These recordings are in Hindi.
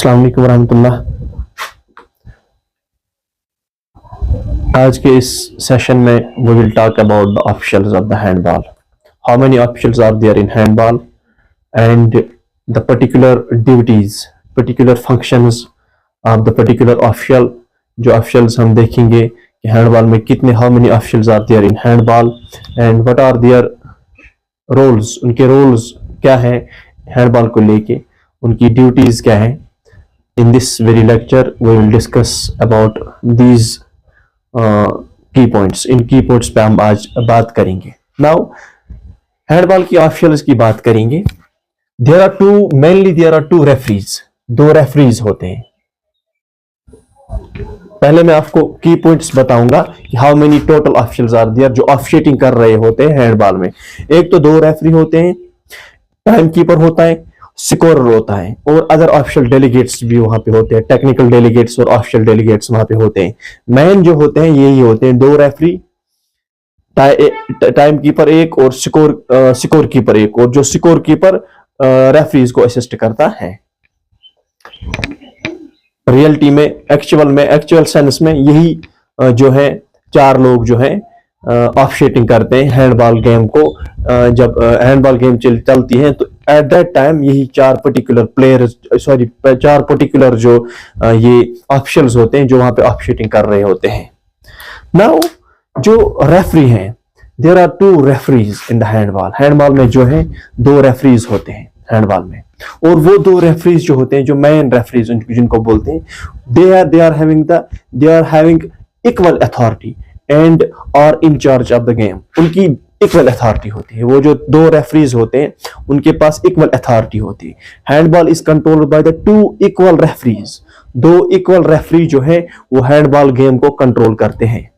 अस्सलाम वालेकुम वरहमतुल्लाह। आज के इस सेशन में we will talk about the officials of the handball. How many officials are there in handball and the particular duties, particular functions of the particular official. जो ऑफिशियल्स हम देखेंगे कि हैंडबॉल में कितने, how many officials are there in handball and what are their roles, उनके रोल्स क्या है हैंडबॉल को लेके, उनकी ड्यूटीज क्या है। In this very lecture, we will discuss about these key points. In key points पे हम आज बात करेंगे। Now, हैंडबॉल की ऑफिशियल्स की बात करेंगे। There are two referees. दो रेफरीज होते हैं। पहले मैं आपको की पॉइंट्स बताऊंगा कि how many total officials are there जो ऑफिशिएटिंग कर रहे होते हैं हैंडबॉल में। एक तो दो रेफरी होते हैं, टाइम कीपर होता है, स्कोरर होता है और अदर ऑफिशियल डेलीगेट्स भी वहां पे होते हैं। टेक्निकल डेलीगेट्स और ऑफिशियल डेलीगेट्स वहां पे होते हैं। मैन जो होते हैं यही होते हैं, दो रेफरी, टाइम कीपर एक और स्कोर कीपर एक, और जो स्कोर कीपर रेफरीज को असिस्ट करता है। रियलिटी में, एक्चुअल सेंस में यही जो है चार लोग जो है ऑफिशिएटिंग करते हैं हैंडबॉल गेम को। जब हैंडबॉल गेम चलती है तो एट दैट टाइम यही चार पर्टिकुलर जो ये ऑफिशियल्स होते हैं जो वहां पे ऑफिशिएटिंग कर रहे होते हैं। नाउ जो रेफरी हैं, there are two referees in the handball में जो है दो रेफरीज होते हैं हैंडबॉल में, और वो दो रेफरीज जो होते हैं, जो मेन रेफरीज जिनको बोलते हैं, they are having equal authority and are in charge of the game. उनकी इक्वल अथॉरिटी होती है। वो जो दो रेफरीज होते हैं उनके पास इक्वल अथॉरिटी होती है। Handball is controlled by the two equal referees. दो इक्वल रेफरी जो है वो हैंडबॉल गेम को कंट्रोल करते हैं।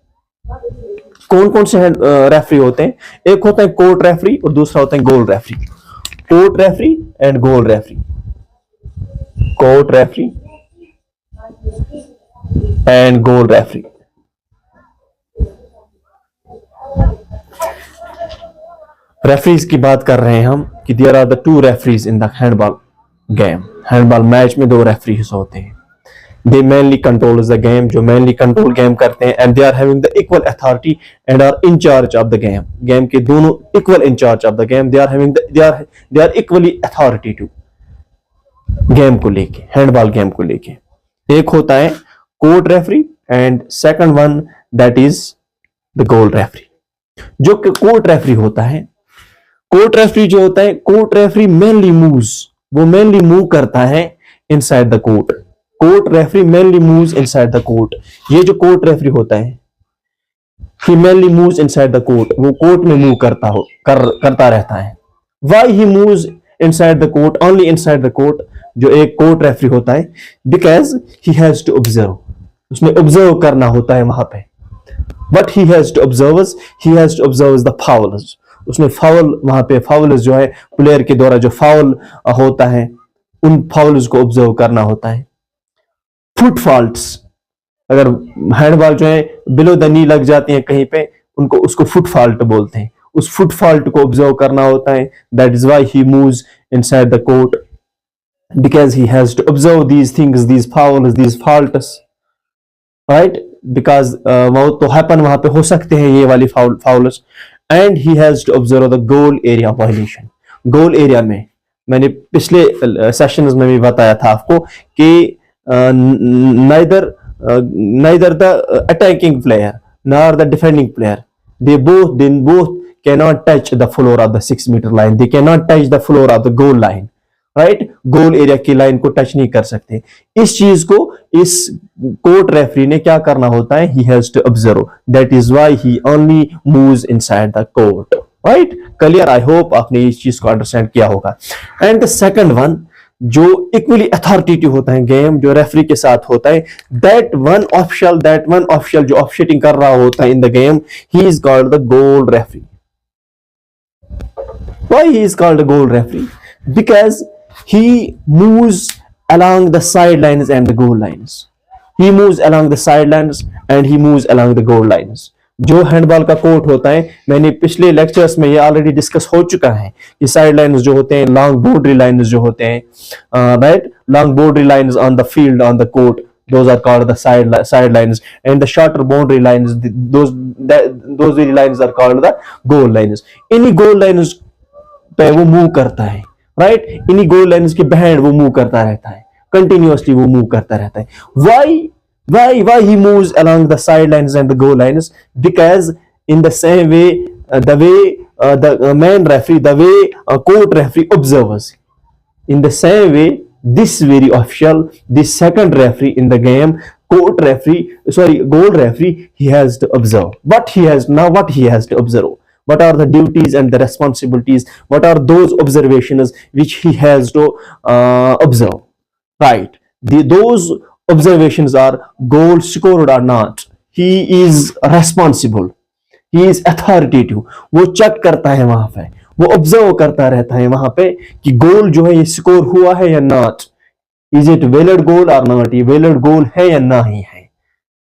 कौन कौन से रेफरी होते हैं? एक होता है कोर्ट रेफरी और दूसरा होता है goal referee. Court referee and goal referee. Court referee and goal referee. Referees की बात कर रहे हैं हम कि there are the two referees in the handball game. Handball match में दो रेफरीज होते हैं। They mainly control the game, जो मेनली कंट्रोल गेम करते हैं, and they are having the equal authority and are in charge of the game. Game के दोनों equal in charge of the game. They are equally authority to game को लेके, हैंडबॉल गेम को लेके। एक होता है court referee and second one that is the goal referee. जो कोर्ट रेफरी होता है, कोर्ट रेफरी जो होता है, कोर्ट रेफरी मेनली मूव करता है inside the court. Court referee mainly moves inside the court. ये जो कोर्ट रेफरी होता है, he mainly moves inside the court. वो कोर्ट में मूव करता रहता है। Why he moves inside the court, only inside the court, जो एक कोर्ट रेफरी होता है, because he has to observe. उसने ऑब्जर्व करना होता है वहां पे। What he has to observe the fouls. उसने फाउल, वहां पे फाउल्स जो है प्लेयर के द्वारा जो फाउल होता है उन फाउल्स को ऑब्जर्व करना होता है। फुट फॉल्ट्स, अगर हैंडबॉल जो है बिलो द नी लग जाती है कहीं पे, उसको फुट फॉल्ट बोलते हैं। उस फुट फॉल्ट को ऑब्जर्व करना होता है। That is why he moves inside the court, because he has to observe these things, these fouls, these faults, right, because वो तो हैपन वहां पे हो सकते हैं ये वाली fouls. And he has to observe the goal area violation. Goal area में मैंने पिछले सेशंस में भी बताया था आपको कि neither the attacking player nor the defending player, they both cannot touch the floor of the 6 meter line. They cannot touch the floor of the goal line. Right, goal area की लाइन को टच नहीं कर सकते। इस चीज को इस कोर्ट रेफरी ने क्या करना होता है, he has to observe. That is why he only moves inside the court. Right, clear? I hope आपने इस चीज को अंडरस्टैंड किया होगा। एंड द सेकंड वन जो इक्वली अथॉरिटेटिव होता है गेम, जो रेफरी के साथ होता है, दैट वन ऑफिशियल जो ऑफिशिएटिंग कर रहा होता है in the game, he is called the goal referee. Why he is called the goal referee? Because he moves along the sidelines and the goal lines. He moves along the sidelines and he moves along the goal lines. जो हैंडबॉल का कोर्ट होता है, मैंने पिछले लेक्चर्स में ये ऑलरेडी डिस्कस हो चुका है कि साइड लाइन्स जो होते हैं, लॉन्ग बाउंड्री लाइन्स जो होते हैं, right, long boundary lines on the field, on the court, those are called the side lines, and the shorter boundary lines, those very lines are called the goal lines. इन्हीं goal lines पे वो मूव करता है, राइट, इन्हीं goal lines के behind वो मूव करता रहता है, कंटिन्यूअसली वो मूव करता रहता है. Why he moves along the sidelines and the goal lines? Because in the same way, the way the main referee, the way court referee observes, in the same way, this very official, this second referee in the game, goal referee, he has to observe. What he has to observe? What are the duties and the responsibilities? What are those observations which he has to observe? Right. Those observations are goal scored or not. He is responsible. He is authoritative. वो चेक करता है वहां पे, वो ऑब्जर्व करता रहता है वहां पे कि गोल जो है ये स्कोर हुआ है या नॉट, इज इट वैलिड गोल और नॉट, ये वैलिड गोल है या नहीं है,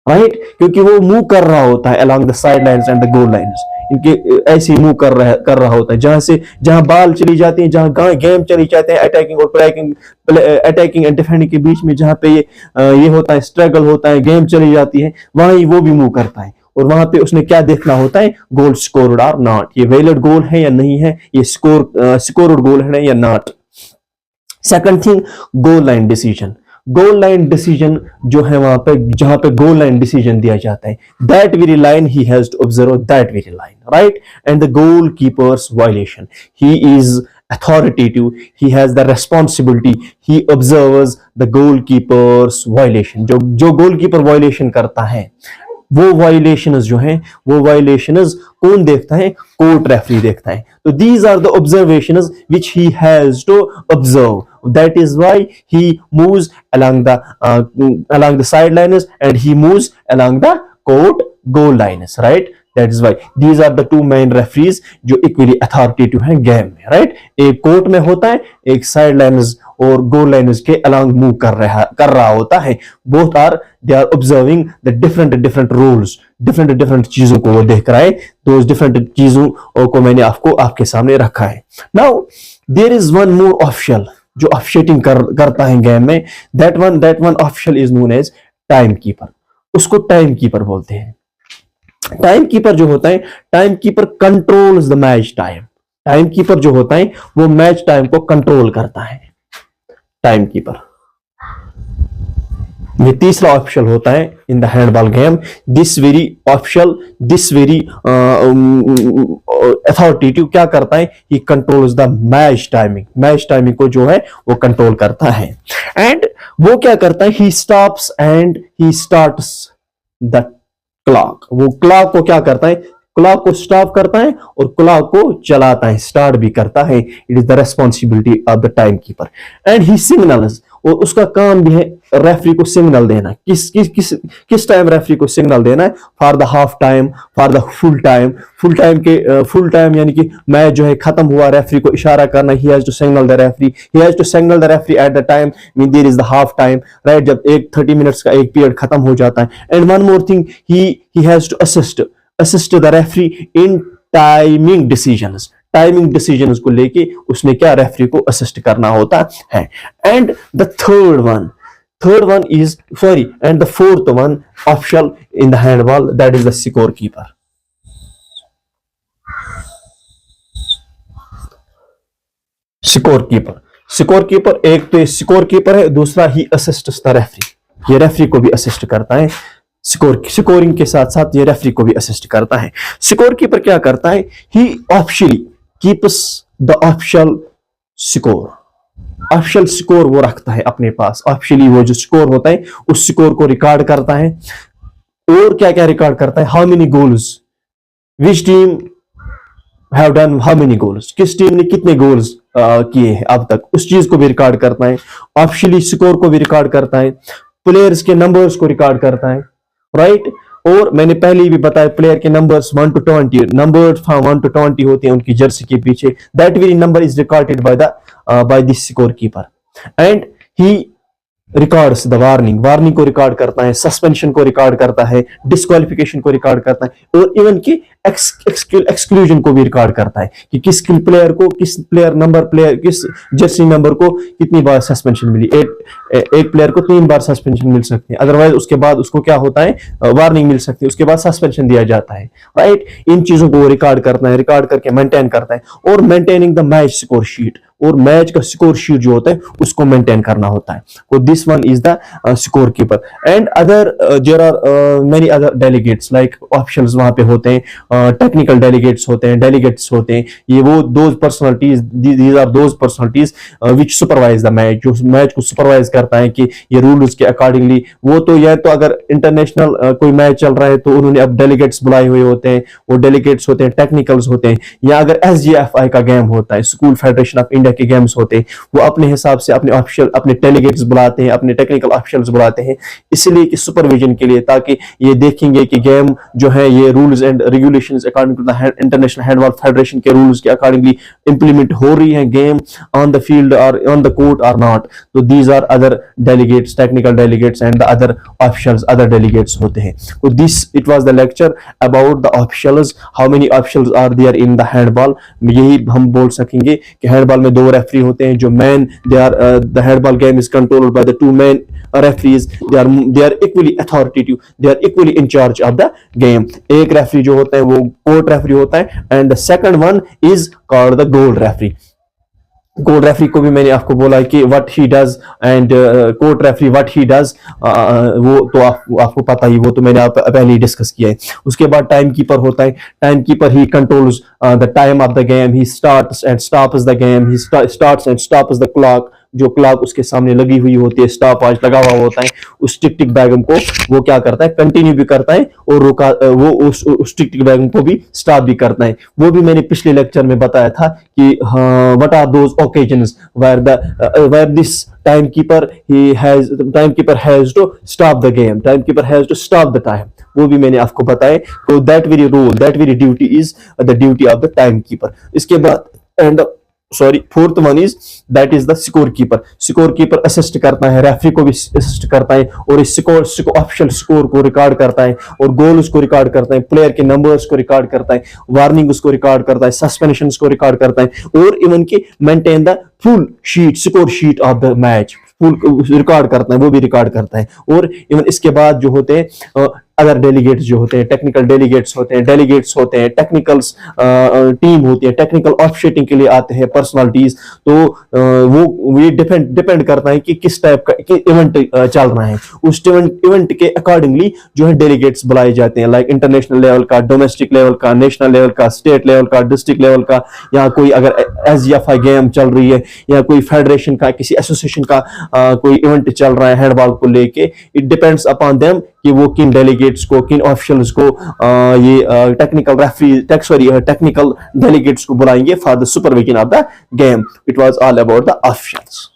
राइट, क्योंकि वो मूव कर रहा होता है along the side lines and the goal lines, इनके ऐसे मूव कर रहा होता है, जहां बाल चली जाती है, जहां गेम चली जाते हैं अटैकिंग और अटैकिंग एंड डिफेंडिंग के बीच में, जहां पे ये होता है, स्ट्रगल होता है, गेम चली जाती है, वहीं वो भी मूव करता है, और वहां पे उसने क्या देखना होता है, गोल स्कोर्ड और नॉट, ये वैलिड गोल है या नहीं है, ये स्कोर्ड गोल है या not. Second thing, goal line decision. Goal line decision जो है वहां पे, जहां पे गोल लाइन डिसीजन दिया जाता है, that very line he has to observe that very line, right, and the goal keeper's violation, he is authoritative, he has the responsibility, he observes the goalkeeper's violation. जो गोलकीपर वायलेशन करता है, वो वायलेशंस जो हैं, वो वायलेशंस कौन देखता है, कोर्ट रेफरी देखता है. तो these are the observations which he has to observe. That is why he moves along the sidelines and he moves along the court goal lines, right? That is why these are the two main referees जो equally authoritative हैं गेम में, right? एक कोर्ट में होता है, एक साइड लाइन्स और गोल लाइन्स के अलॉन्ग मूव कर रहा होता है. Both they are observing the different rules, different चीजों को वो देख रहा है. तो डिफरेंट चीजों को मैंने आपके सामने रखा है. Now there is one more official जो ऑफिशिएटिंग करता है गेम में. That one official is known as time keeper. उसको टाइम कीपर बोलते हैं. टाइम कीपर जो होता है, time keeper controls the match time. Time keeper जो होता है वो मैच टाइम को कंट्रोल करता है. टाइम कीपर ये तीसरा ऑफिशियल होता है in the handball game. This very official, this very authoritative क्या करता है, ही controls the match timing. Match timing को जो है वो कंट्रोल करता है. एंड वो क्या करता है, he stops and he starts the clock. वो क्लॉक को क्या करता है, क्लॉक को स्टॉप करता है और क्लॉक को चलाता है, स्टार्ट भी करता है. It is the responsibility of the time keeper. And he signals, और उसका काम भी है रेफरी को सिग्नल देना. किस टाइम रेफरी को सिग्नल देना है, for the half time, for the full time. Full time यानी कि मैच जो है खत्म हुआ, रेफरी को इशारा करना. He has to signal the referee, he has to signal the referee at the time mean there is the half time, right, जब 30 मिनट्स का एक पीरियड खत्म हो जाता है. And one more thing, he has to assist the referee in timing decisions. Timing decisions को लेके उसने क्या, रेफरी को असिस्ट करना होता है. And the third one is and the fourth one official in the handball, that is the score keeper. Score keeper एक तो स्कोर कीपर है, दूसरा ही असिस्ट्स द रेफरी. ये रेफरी को भी असिस्ट करता है. स्कोरिंग के साथ साथ ये रेफरी को भी असिस्ट करता है. स्कोर कीपर क्या करता है, he officially keeps the official score. Official score वो रखता है अपने पास. ऑफिशियली वो जो स्कोर होता है उस स्कोर को रिकॉर्ड करता है. और क्या क्या रिकॉर्ड करता है, how many goals, which team have done how many goals, किस टीम ने कितने गोल्स किए हैं अब तक, उस चीज को भी रिकॉर्ड करता है. ऑफिशियली स्कोर को भी रिकॉर्ड करता है. प्लेयर्स के नंबर्स को रिकॉर्ड करता है, राइट. और मैंने पहले भी बताया प्लेयर के नंबर्स 1 to 20, नंबर्स 1 to 20 होते हैं उनकी जर्सी के पीछे. That very number is recorded by the score keeper. And he records the warning को रिकॉर्ड करता है, सस्पेंशन को रिकॉर्ड करता है, डिस्क्वालिफिकेशन को रिकॉर्ड करता है और इवन कि एक्सक्लूजन को भी रिकॉर्ड करता है कि किस प्लेयर को किस जर्सी नंबर को कितनी बार सस्पेंशन मिली। एक प्लेयर को 3 बार सस्पेंशन मिल सकती है, अदरवाइज उसके बाद उसको क्या होता है, वार्निंग मिल सकती है, उसके बाद सस्पेंशन दिया जाता है, राइट। इन चीजों को रिकॉर्ड करता है, रिकॉर्ड करके मेंटेन करता है और maintaining the match score sheet, और मैच का स्कोर शीट जो होता है उसको मेंटेन करना होता है। तो this one is the score keeper and other there are many other delegates like officials वहां पे होते हैं, टेक्निकल डेलीगेट्स होते हैं, डेलीगेट्स होते हैं। ये वो those personalities, these are those personalities which supervise the match, जो मैच को सुपरवाइज करता है कि ये रूल्स के अकॉर्डिंगली। वो तो या तो अगर इंटरनेशनल कोई मैच चल रहा है तो उन्होंने अब डेलीगेट्स बुलाए हुए होते हैं, वो डेलीगेट्स होते हैं, टेक्निकल्स होते हैं, या अगर SGFI का गेम होता है, स्कूल फेडरेशन ऑफ इंडिया के गेम्स होते हैं, वो अपने हिसाब से अपने ऑफिशियल अपने डेलीगेट्स बुलाते हैं, अपने टेक्निकल ऑफिशियल्स बुलाते हैं, इसलिए कि सुपरविजन के लिए, ताकि ये देखेंगे कि गेम जो है ये rules and regulations according to the international handball federation के रूल्स के अकॉर्डिंगली इंप्लीमेंट हो रही है गेम ऑन द फील्ड और ऑन द कोर्ट और नॉट। तो these are other delegates, technical delegates and the other officials, other delegates होते हैं। तो this it was the lecture about the officials, how many officials are there in the handball. यही हम बोल सकेंगे कि हैंडबॉल में 2 रेफरी होते हैं जो man, they are the handball game is controlled by the 2 man referees, they are equally authoritative, they are equally in charge of the game। एक रेफरी जो होता है वो कोर्ट रेफरी होता है and the second one is called the goal referee. Court referee को भी मैंने आपको बोला कि what he does and court referee what he does, वो तो आपको पता ही, वो तो मैंने पहले ही डिस्कस किया है। उसके बाद टाइम कीपर होता है, time keeper he controls the time of the game, he starts and stops the game, he starts and stops the clock. जो क्लॉक उसके सामने लगी हुई होती है, स्टॉप वॉच लगा हुआ होता है, उस टिक टिक बैगम को वो क्या करता है, कंटिन्यू भी करता है और रुका, वो उस टिक टिक बैगम को भी स्टॉप भी करता है। वो भी मैंने पिछले लेक्चर में बताया था कि what are those occasions where this timekeeper has to stop the game, timekeeper has to stop the time, वो भी मैंने आपको बताया। तो that very role, that very duty is the duty of the timekeeper. इसके बाद and fourth one is that is the score keeper. Score keeper assist करता है, रेफरी को भी असिस्ट करता है और इस ऑफिशियल स्कोर को रिकॉर्ड करता है और गोल उसको रिकॉर्ड करता है, प्लेयर के नंबर्स को रिकॉर्ड करता है, वार्निंग उसको रिकॉर्ड करता है, सस्पेंशन को रिकॉर्ड करता है और इवन की maintain the full sheet, score sheet of the match full record करता है, वो भी रिकॉर्ड करता है। और इवन इसके बाद जो होते हैं अदर डेलीगेट्स जो होते हैं, टेक्निकल डेलीगेट्स होते हैं, टेक्निकल्स टीम होती है, टेक्निकल ऑफिशिएटिंग के लिए आते हैं पर्सनालिटीज। तो वो ये डिपेंड करता है कि किस टाइप का इवेंट चल रहा है, उस इवेंट के अकॉर्डिंगली जो है डेलीगेट्स बुलाए जाते हैं, लाइक इंटरनेशनल लेवल का, डोमेस्टिक लेवल का, नेशनल लेवल का, स्टेट लेवल का, डिस्ट्रिक्ट लेवल का, या कोई अगर SGFI गेम चल रही है या कोई फेडरेशन का, किसी एसोसिएशन का कोई इवेंट चल रहा है हैंडबॉल को लेके, इट डिपेंड्स अपॉन देम कि वो किन डेलीगेट्स को, किन ऑफिशियल्स को ये टेक्निकल डेलीगेट्स को बुलाएंगे for the supervision of the game. It was all about the officials.